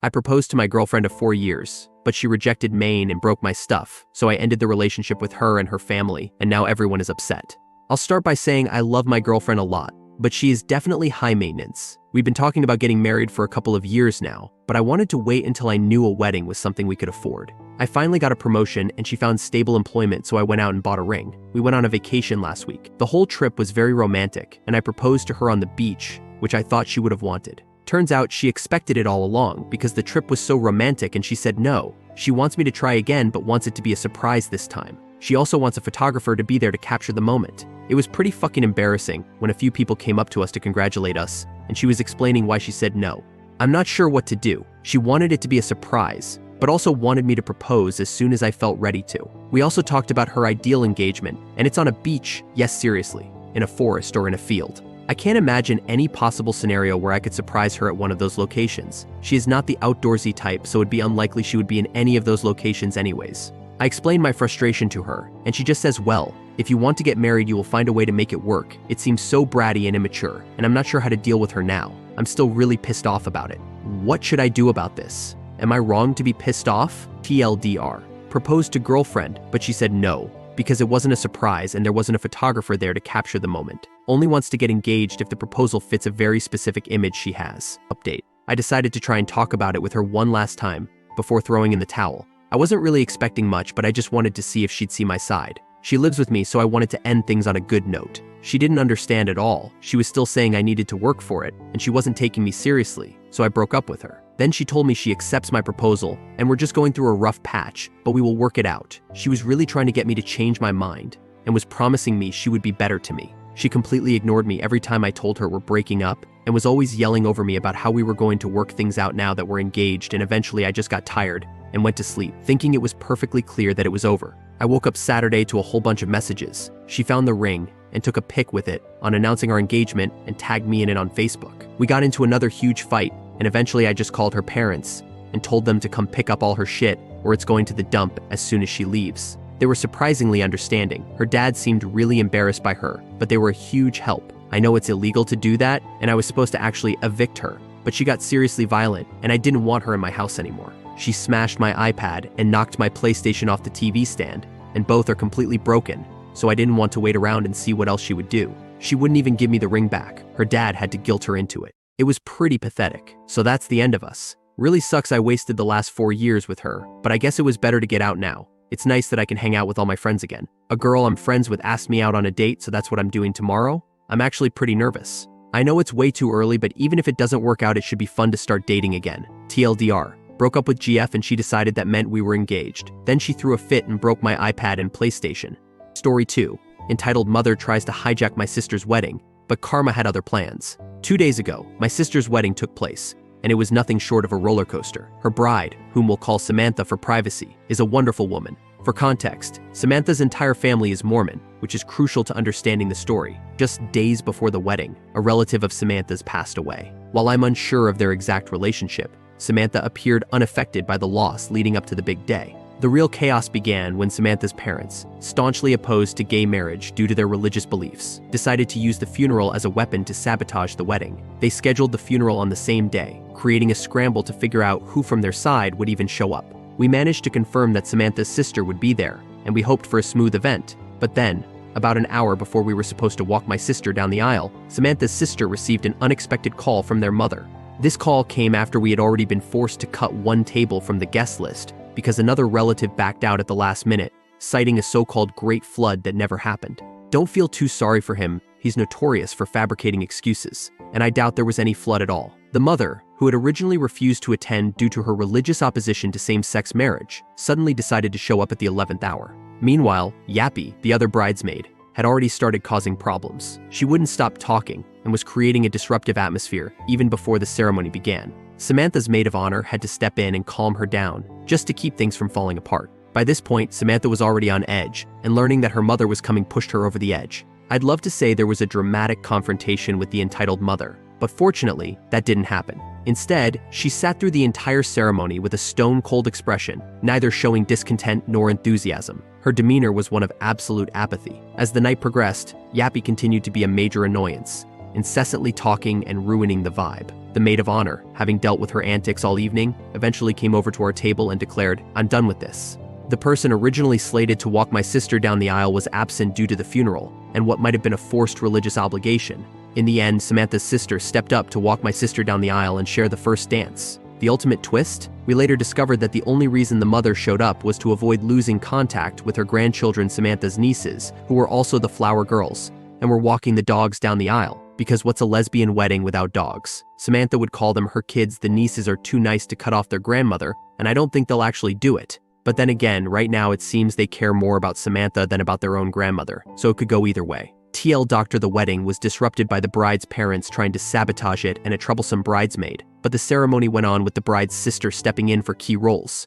I proposed to my girlfriend of 4 years, but she rejected Maine and broke my stuff, so I ended the relationship with her and her family, and now everyone is upset. I'll start by saying I love my girlfriend a lot, but she is definitely high maintenance. We've been talking about getting married for a couple of years now, but I wanted to wait until I knew a wedding was something we could afford. I finally got a promotion and she found stable employment, so I went out and bought a ring. We went on a vacation last week. The whole trip was very romantic, and I proposed to her on the beach, which I thought she would have wanted. Turns out she expected it all along because the trip was so romantic and she said no. She wants me to try again but wants it to be a surprise this time. She also wants a photographer to be there to capture the moment. It was pretty fucking embarrassing when a few people came up to us to congratulate us, and she was explaining why she said no. I'm not sure what to do. She wanted it to be a surprise, but also wanted me to propose as soon as I felt ready to. We also talked about her ideal engagement, and it's on a beach, yes seriously, in a forest or in a field. I can't imagine any possible scenario where I could surprise her at one of those locations. She is not the outdoorsy type, so it'd be unlikely she would be in any of those locations anyways. I explained my frustration to her, and she just says, well, if you want to get married, you will find a way to make it work. It seems so bratty and immature, and I'm not sure how to deal with her now. I'm still really pissed off about it. What should I do about this? Am I wrong to be pissed off? TLDR. Proposed to girlfriend, but she said no, because it wasn't a surprise and there wasn't a photographer there to capture the moment. Only wants to get engaged if the proposal fits a very specific image she has. Update. I decided to try and talk about it with her one last time before throwing in the towel. I wasn't really expecting much, but I just wanted to see if she'd see my side. She lives with me, so I wanted to end things on a good note. She didn't understand at all. She was still saying I needed to work for it, and she wasn't taking me seriously, so I broke up with her. Then she told me she accepts my proposal, and we're just going through a rough patch, but we will work it out. She was really trying to get me to change my mind, and was promising me she would be better to me. She completely ignored me every time I told her we're breaking up, and was always yelling over me about how we were going to work things out now that we're engaged, and eventually I just got tired and went to sleep, thinking it was perfectly clear that it was over. I woke up Saturday to a whole bunch of messages. She found the ring and took a pic with it on announcing our engagement and tagged me in it on Facebook. We got into another huge fight, and eventually I just called her parents and told them to come pick up all her shit or it's going to the dump as soon as she leaves. They were surprisingly understanding. Her dad seemed really embarrassed by her, but they were a huge help. I know it's illegal to do that, and I was supposed to actually evict her, but she got seriously violent, and I didn't want her in my house anymore. She smashed my iPad and knocked my PlayStation off the TV stand, and both are completely broken, so I didn't want to wait around and see what else she would do. She wouldn't even give me the ring back. Her dad had to guilt her into it. It was pretty pathetic. So that's the end of us. Really sucks I wasted the last 4 years with her, but I guess it was better to get out now. It's nice that I can hang out with all my friends again. A girl I'm friends with asked me out on a date, so that's what I'm doing tomorrow. I'm actually pretty nervous. I know it's way too early, but even if it doesn't work out, it should be fun to start dating again. TLDR. Broke up with GF and she decided that meant we were engaged. Then she threw a fit and broke my iPad and PlayStation. Story 2. Entitled Mother Tries to Hijack My Sister's Wedding, but Karma had other plans. 2 days ago, my sister's wedding took place, and it was nothing short of a roller coaster. Her bride, whom we'll call Samantha for privacy, is a wonderful woman. For context, Samantha's entire family is Mormon, which is crucial to understanding the story. Just days before the wedding, a relative of Samantha's passed away. While I'm unsure of their exact relationship, Samantha appeared unaffected by the loss leading up to the big day. The real chaos began when Samantha's parents, staunchly opposed to gay marriage due to their religious beliefs, decided to use the funeral as a weapon to sabotage the wedding. They scheduled the funeral on the same day, creating a scramble to figure out who from their side would even show up. We managed to confirm that Samantha's sister would be there, and we hoped for a smooth event. But then, about an hour before we were supposed to walk my sister down the aisle, Samantha's sister received an unexpected call from their mother. This call came after we had already been forced to cut one table from the guest list because another relative backed out at the last minute, citing a so-called great flood that never happened. Don't feel too sorry for him, he's notorious for fabricating excuses, and I doubt there was any flood at all. The mother, who had originally refused to attend due to her religious opposition to same-sex marriage, suddenly decided to show up at the 11th hour. Meanwhile, Yappy, the other bridesmaid, had already started causing problems. She wouldn't stop talking and was creating a disruptive atmosphere even before the ceremony began. Samantha's maid of honor had to step in and calm her down, just to keep things from falling apart. By this point, Samantha was already on edge, and learning that her mother was coming pushed her over the edge. I'd love to say there was a dramatic confrontation with the entitled mother, but fortunately, that didn't happen. Instead, she sat through the entire ceremony with a stone-cold expression, neither showing discontent nor enthusiasm. Her demeanor was one of absolute apathy. As the night progressed, Yappy continued to be a major annoyance. incessantly talking and ruining the vibe. The maid of honor, having dealt with her antics all evening, eventually came over to our table and declared, "I'm done with this." The person originally slated to walk my sister down the aisle was absent due to the funeral and what might have been a forced religious obligation. In the end, Samantha's sister stepped up to walk my sister down the aisle and share the first dance. The ultimate twist? We later discovered that the only reason the mother showed up was to avoid losing contact with her grandchildren, Samantha's nieces, who were also the flower girls, and were walking the dogs down the aisle. Because what's a lesbian wedding without dogs? Samantha would call them her kids. The nieces are too nice to cut off their grandmother, and I don't think they'll actually do it. But then again, right now it seems they care more about Samantha than about their own grandmother, so it could go either way. TL Doctor, the wedding was disrupted by the bride's parents trying to sabotage it and a troublesome bridesmaid, but the ceremony went on with the bride's sister stepping in for key roles.